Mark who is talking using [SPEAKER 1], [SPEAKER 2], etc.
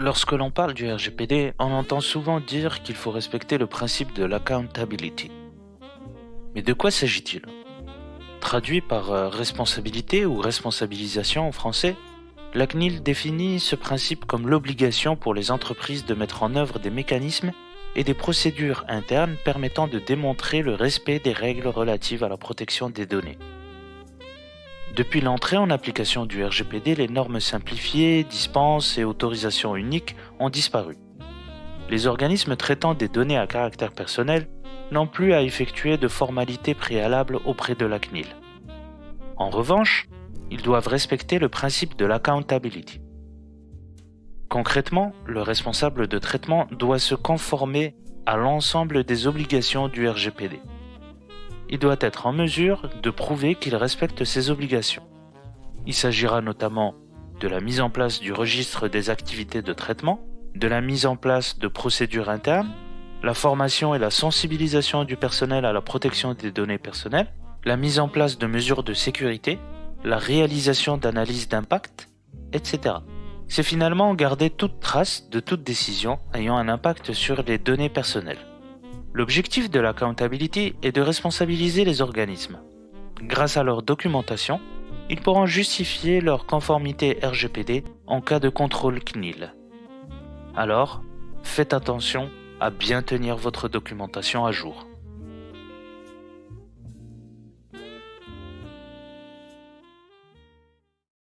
[SPEAKER 1] Lorsque l'on parle du RGPD, on entend souvent dire qu'il faut respecter le principe de l'accountability. Mais de quoi s'agit-il? Traduit par responsabilité ou responsabilisation en français, la CNIL définit ce principe comme l'obligation pour les entreprises de mettre en œuvre des mécanismes et des procédures internes permettant de démontrer le respect des règles relatives à la protection des données. Depuis l'entrée en application du RGPD, les normes simplifiées, dispenses et autorisations uniques ont disparu. Les organismes traitant des données à caractère personnel n'ont plus à effectuer de formalités préalables auprès de la CNIL. En revanche, ils doivent respecter le principe de l'accountability. Concrètement, le responsable de traitement doit se conformer à l'ensemble des obligations du RGPD. Il doit être en mesure de prouver qu'il respecte ses obligations. Il s'agira notamment de la mise en place du registre des activités de traitement, de la mise en place de procédures internes, la formation et la sensibilisation du personnel à la protection des données personnelles, la mise en place de mesures de sécurité, la réalisation d'analyses d'impact, etc. C'est finalement garder toute trace de toute décision ayant un impact sur les données personnelles. L'objectif de l'accountability est de responsabiliser les organismes. Grâce à leur documentation, ils pourront justifier leur conformité RGPD en cas de contrôle CNIL. Alors, faites attention à bien tenir votre documentation à jour.